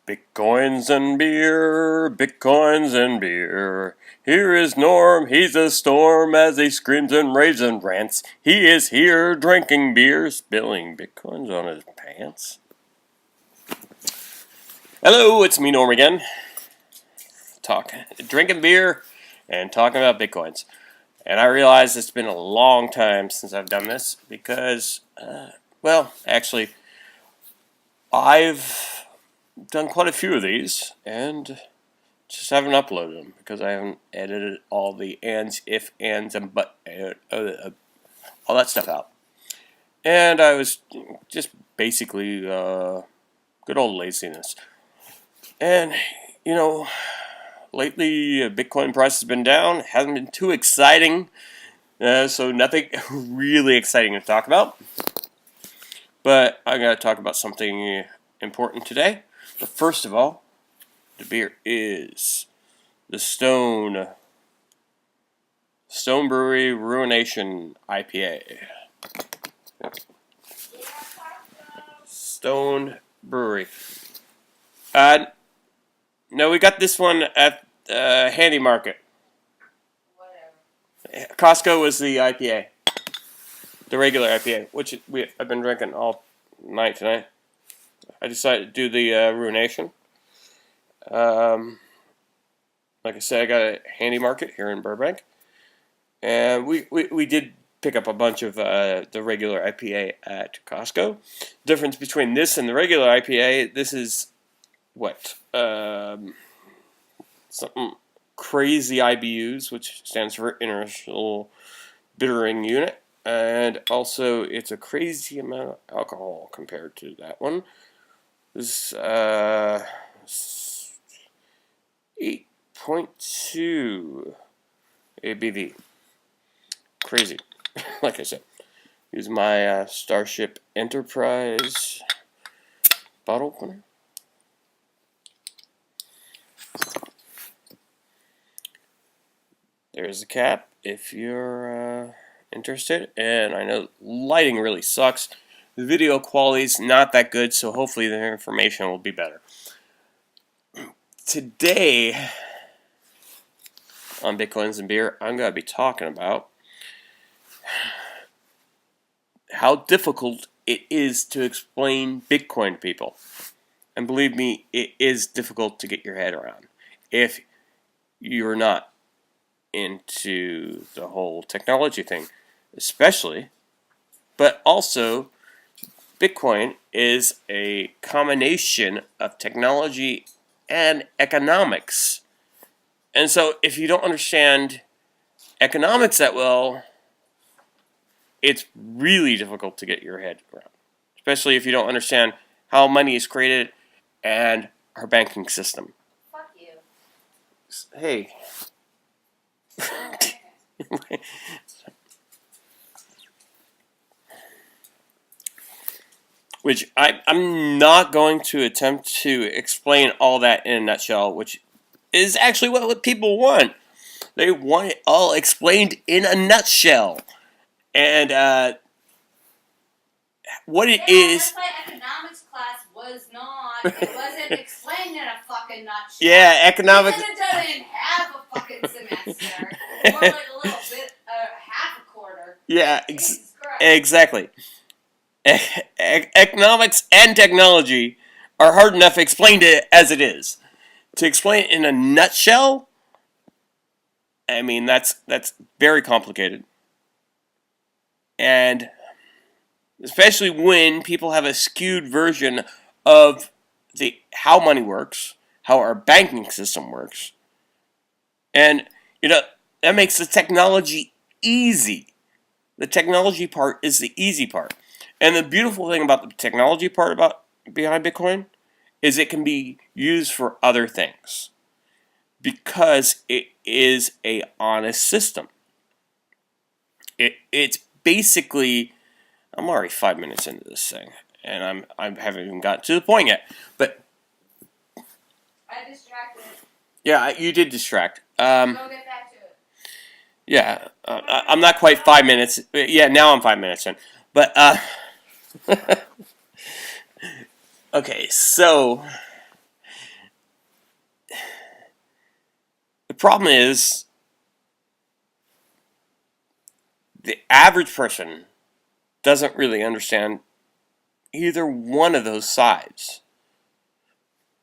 Bitcoins and beer, bitcoins and beer. Here is Norm, he's a storm as he screams and raves and rants. He is here drinking beer, spilling bitcoins on his pants. Hello, it's me, Norm, again. Drinking beer and talking about bitcoins. And I realize it's been a long time since I've done this because, actually, I've done quite a few of these and just haven't uploaded them because I haven't edited all the ands, if, ands, and but, all that stuff out. And I was just basically good old laziness. And, lately Bitcoin price has been down, hasn't been too exciting, so nothing really exciting to talk about. But I'm going to talk about something important today. But first of all, the beer is the Stone Brewery Ruination IPA. Stone Brewery. No, we got this one at Handy Market. Whatever. Costco was the IPA. The regular IPA, which I've been drinking all night tonight. I decided to do the Ruination. Like I said, I got a Handy Market here in Burbank. And we did pick up a bunch of the regular IPA at Costco. Difference between this and the regular IPA, this is what? Something crazy IBUs, which stands for International Bittering Unit. And also, it's a crazy amount of alcohol compared to that one. This 8.2 ABV. Crazy. Like I said. Use my Starship Enterprise bottle opener. There's the cap if you're interested. And I know lighting really sucks. The video quality's not that good, so hopefully the information will be better. Today on Bitcoins and Beer, I'm going to be talking about how difficult it is to explain Bitcoin to people. And believe me, it is difficult to get your head around if you're not into the whole technology thing, especially. But also, Bitcoin is a combination of technology and economics. And so if you don't understand economics that well, it's really difficult to get your head around. Especially if you don't understand how money is created and our banking system. Fuck you. Hey. Which I'm not going to attempt to explain all that in a nutshell, which is actually what people want. They want it all explained in a nutshell. And what it is... That's why economics class was not... It wasn't explained in a fucking nutshell. Yeah, economics... You could have done it in half a fucking semester. Or like a little bit, half a quarter. Yeah, exactly. Economics and technology are hard enough explained as it is. To explain it in a nutshell, I mean, that's very complicated. And especially when people have a skewed version of how money works, how our banking system works. And, that makes the technology easy. The technology part is the easy part. And the beautiful thing about the technology part behind Bitcoin is it can be used for other things because it is a honest system. It's basically, I'm already 5 minutes into this thing, and I haven't even gotten to the point yet. But I distracted. Yeah, you did distract. Go get back to it. Yeah, I'm not quite 5 minutes. Yeah, now I'm 5 minutes in. But okay, so The problem is the average person doesn't really understand either one of those sides.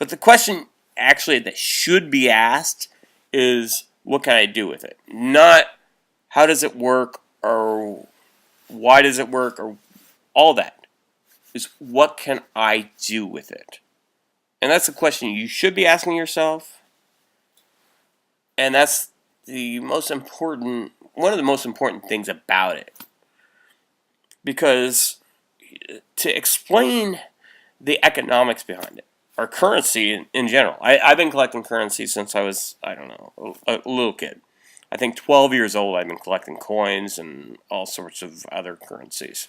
But the question actually that should be asked is, what can I do with it? Not how does it work or why does it work or all that. Is what can I do with it? And that's the question you should be asking yourself. And that's the most important, one of the most important things about it. Because to explain the economics behind it, or currency in general. I've been collecting currency since I was, I don't know, a little kid. I think 12 years old I've been collecting coins and all sorts of other currencies.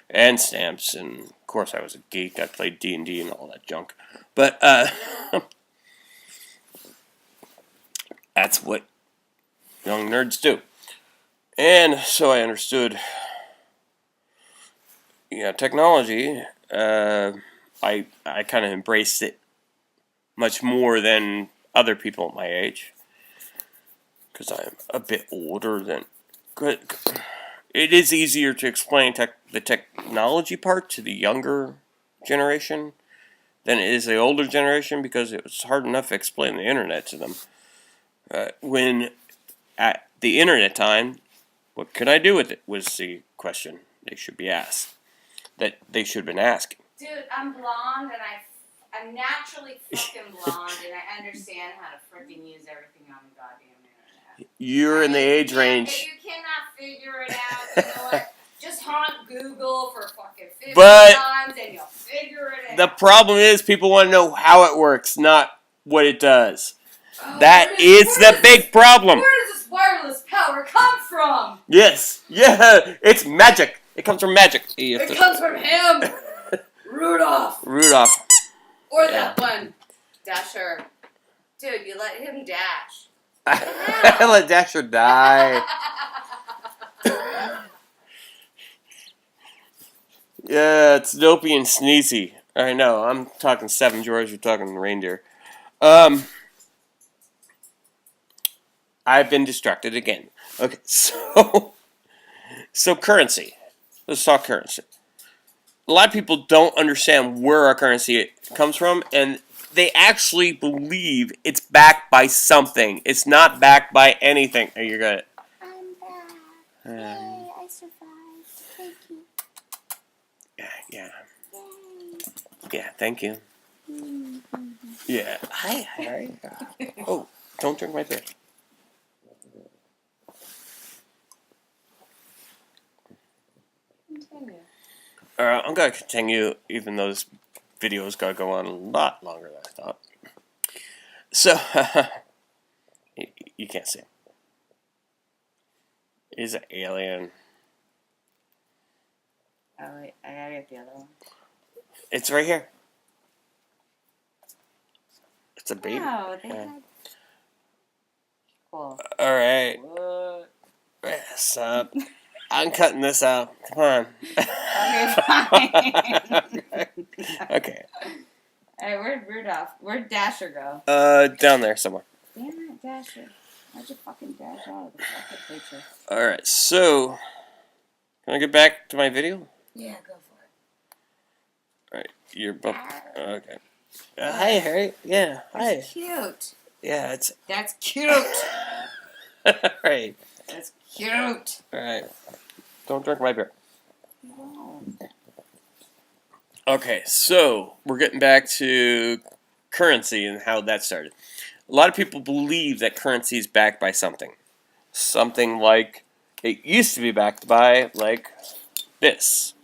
And stamps, and of course I was a geek. I played D&D and all that junk. But that's what young nerds do. And so I understood, technology. I kind of embraced it much more than other people my age, because I'm a bit older than. It is easier to explain the technology part to the younger generation than it is the older generation, because it was hard enough to explain the internet to them. When at the internet time, what can I do with it was the question they should be asked. That they should have been asking. Dude, I'm blonde and I'm naturally fucking blonde and I understand how to freaking use everything on the goddamn internet. You're in the age If range. you cannot figure it out, you know what? Just haunt Google for fucking 50 But times and you'll figure it out. the problem is people want to know how it works, not what it does. Oh, That is the big problem. Where does this wireless power come from? Yes. Yeah. It's magic. It comes from magic. It comes from him. Rudolph. Or that one. Dasher. Dude, you let him dash. I let Dasher die. Yeah, it's Dopey and Sneezy. I know, I'm talking Seven Dwarfs, you're talking reindeer. I've been distracted again. Okay, so currency. Let's talk currency. A lot of people don't understand where our currency comes from, and they actually believe it's backed by something. It's not backed by anything. Oh, you're good. I'm back. Yay, I survived. Thank you. Yeah. Yay. Yeah, thank you. Yeah. Hi, Harry. Oh, don't drink my beer. Continue. I'm going to continue, even though this video's got to go on a lot longer than I thought. So, you can't see him. He's an alien. Oh, wait, I gotta get the other one. It's right here. It's a baby. Oh, they Yeah. had... Cool. Alright. What? What's up? I'm cutting this out. Come on. Okay, fine. Okay. Alright, where'd Rudolph? Where'd Dasher go? Down there somewhere. Damn it, Dasher. Why'd you fucking dash out of the fucking picture? Alright, so... Can I get back to my video? Yeah, go for it. Alright, you're both... Okay. Hi, Harry. Yeah, hi. That's cute. Yeah, it's... That's cute. Alright. That's cute. Alright. Don't drink my beer. No. Okay, so we're getting back to currency and how that started. A lot of people believe that currency is backed by something. Something like it used to be backed by, like this.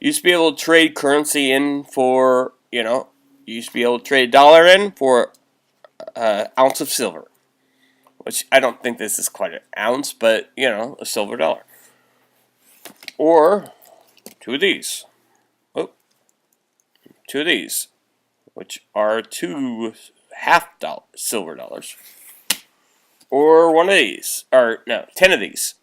You used to be able to trade currency in for, you used to be able to trade a dollar in for an ounce of silver. Which I don't think this is quite an ounce, but, a silver dollar. Or two of these. Two of these, which are 2 half silver dollars. Or one of these, or no, 10 of these,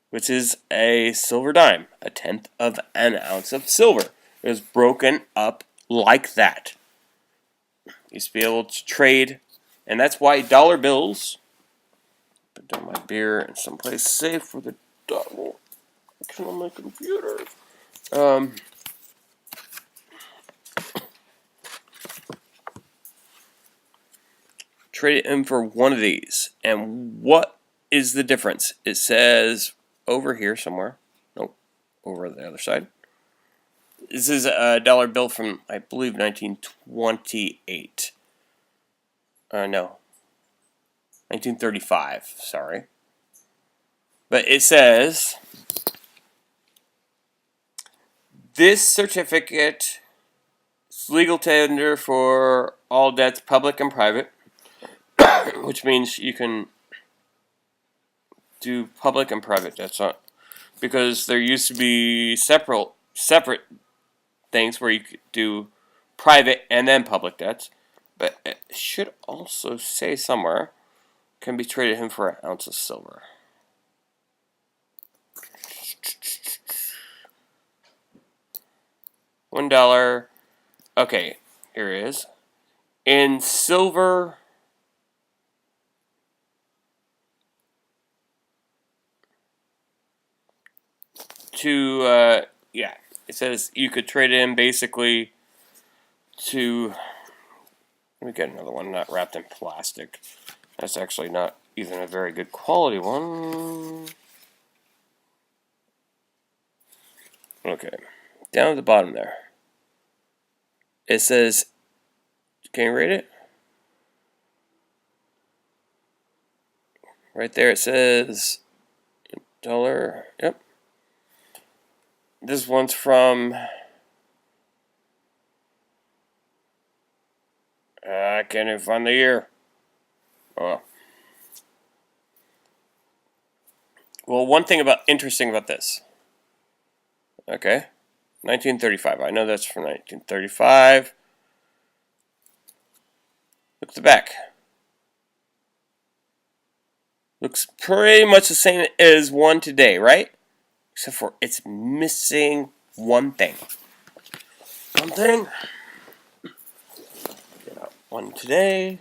which is a silver dime, 1/10 of an ounce of silver. It was broken up like that. You used to be able to trade, and that's why dollar bills Put down my beer in someplace safe where the dog won't kill my computer. Trade it in for one of these. And what is the difference? It says over here somewhere. Nope. Over the other side. This is a dollar bill from, I believe, 1928. No. 1935, sorry. But it says, this certificate is legal tender for all debts, public and private, which means you can do public and private debts, because there used to be separate things where you could do private and then public debts. But it should also say somewhere, can be traded in for an ounce of silver. $1. Okay, here it is. In silver, it says you could trade it in basically to, let me get another one not wrapped in plastic. That's actually not even a very good quality one. Okay, down at the bottom there. It says, can you read it? Right there it says dollar. Yep. This one's from, I can't even find the year. Oh. Well, one thing interesting about this. Okay. 1935. I know that's from 1935. Look at the back. Looks pretty much the same as one today, right? Except for it's missing one thing. One thing. Get out one today.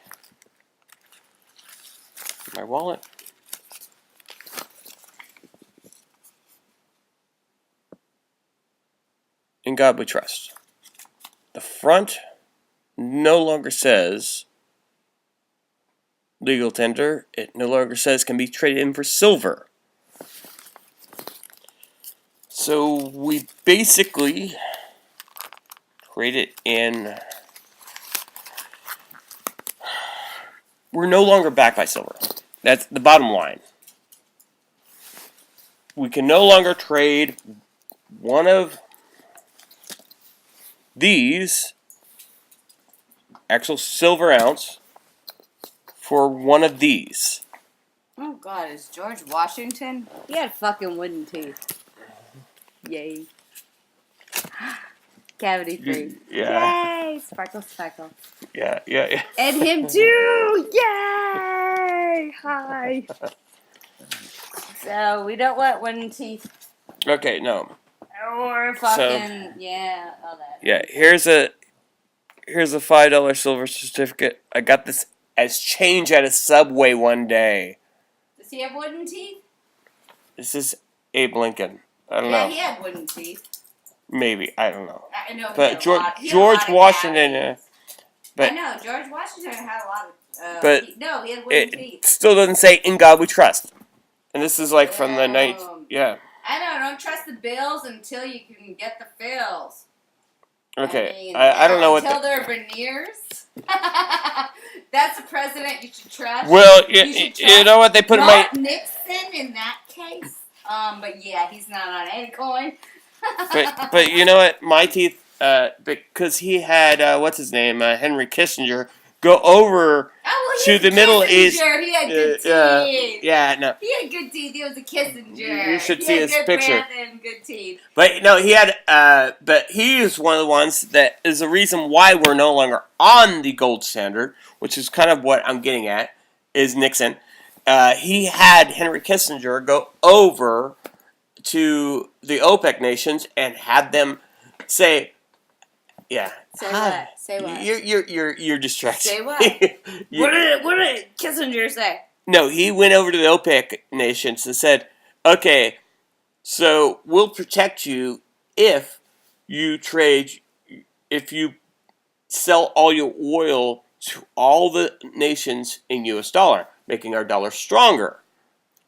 My wallet. In God we trust. The front no longer says legal tender. It no longer says can be traded in for silver. So we basically trade it in. We're no longer backed by silver. That's the bottom line. We can no longer trade one of these actual silver ounce for one of these. Oh God, is George Washington? He had fucking wooden teeth. Yay. Cavity free. Yeah. Yay! Sparkle, sparkle. Yeah. And him too! Yay! Hi. So, we don't want wooden teeth. Okay, no. Or fucking, all that. Yeah, here's a $5 silver certificate. I got this as change at a Subway one day. Does he have wooden teeth? This is Abe Lincoln. I don't know. Yeah, he had wooden teeth. Maybe, I don't know. I know. But George Washington. But I know George Washington had a lot of. But he had wooden teeth. It still doesn't say "In God We Trust," and this is like from the night. Yeah. I know. Don't trust the bills until you can get the fills. Okay, I don't know what. Until they're veneers. That's the president you should trust. Well, you know what they put in my. Nixon in that case. But yeah, he's not on any coin. but you know what? My teeth, because he had what's his name, Henry Kissinger, go over to the Middle East. He had good teeth. Yeah, no. He had good teeth. He was a Kissinger. You should see his picture. And good teeth. But no, he had. But he is one of the ones that is the reason why we're no longer on the gold standard, which is kind of what I'm getting at. Is Nixon? He had Henry Kissinger go over to the OPEC nations and had them say, "Yeah." Say what? Say what? You're distracted. Say what? What did Kissinger say? No, he went over to the OPEC nations and said, okay, so we'll protect you if you sell all your oil to all the nations in US dollar, making our dollar stronger.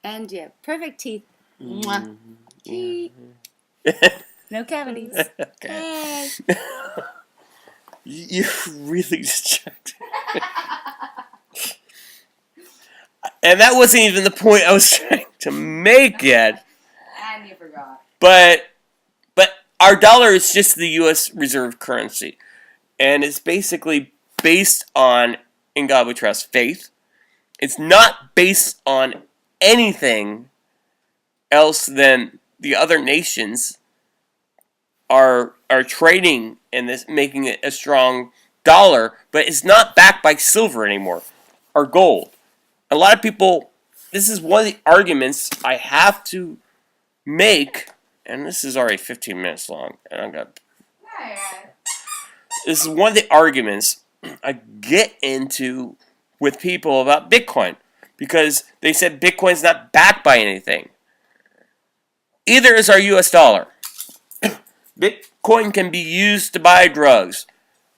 And you have perfect teeth. Mwah. Teeth. No cavities. Okay. Hey. You're really distracted. And that wasn't even the point I was trying to make yet. And you forgot. But our dollar is just the U.S. reserve currency. And it's basically based on, in God we trust, faith. It's not based on anything else than the other nations are trading in this, making it a strong dollar. But it's not backed by silver anymore or gold. A lot of people, this is one of the arguments I have to make, and this is already 15 minutes long, and I'm gonna. This is one of the arguments I get into with people about Bitcoin, because they said Bitcoin's not backed by anything. Either is our US dollar. Bitcoin can be used to buy drugs.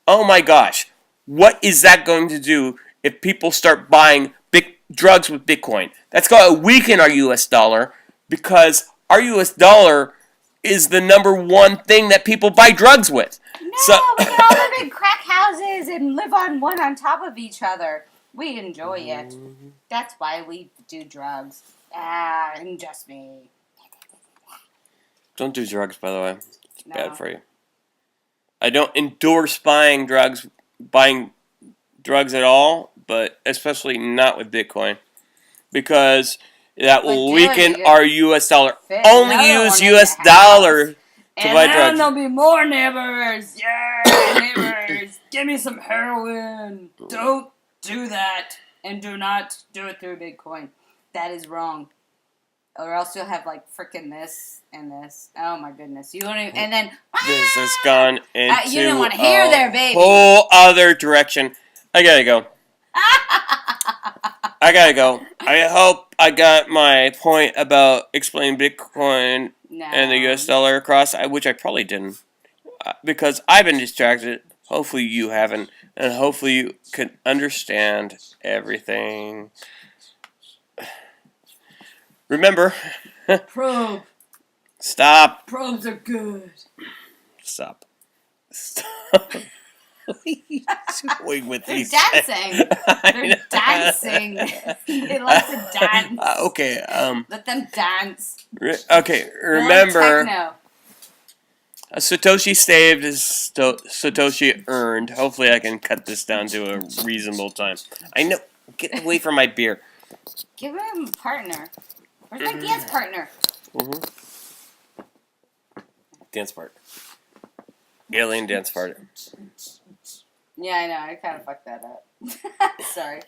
Oh my gosh, what is that going to do if people start buying drugs with Bitcoin? That's going to weaken our US dollar, because our US dollar is the number one thing that people buy drugs with. No, we can all live in crack houses and live on one on top of each other. We enjoy it. That's why we do drugs. And just me. Don't do drugs, by the way. It's No. bad for you. I don't endorse buying drugs at all, but especially not with Bitcoin, because that will weaken our U.S. dollar. Only use U.S. dollar to buy drugs. And then there'll be more neighbors. Yeah, neighbors. Give me some heroin. Don't do that. And do not do it through Bitcoin. That is wrong. Or else you'll have like frickin' this and this. Oh my goodness. You won't even, and then This has gone into you don't want to hear there, baby. whole other direction. I gotta go. I hope I got my point about explaining Bitcoin and the US dollar across, which I probably didn't, because I've been distracted. Hopefully you haven't, and hopefully you can understand everything. Remember, Probe. stop. Probes are good. Stop. Stop. Doing with They're these dancing. They're dancing. They like to dance. Okay. Let them dance. Okay. They're like Remember, techno. a Satoshi saved is Satoshi earned. Hopefully, I can cut this down to a reasonable time. I know. Get away from my beer. Give him a partner. Where's my dance partner? Dance part. Alien dance part. Yeah, I know. I kind of fucked that up. Sorry.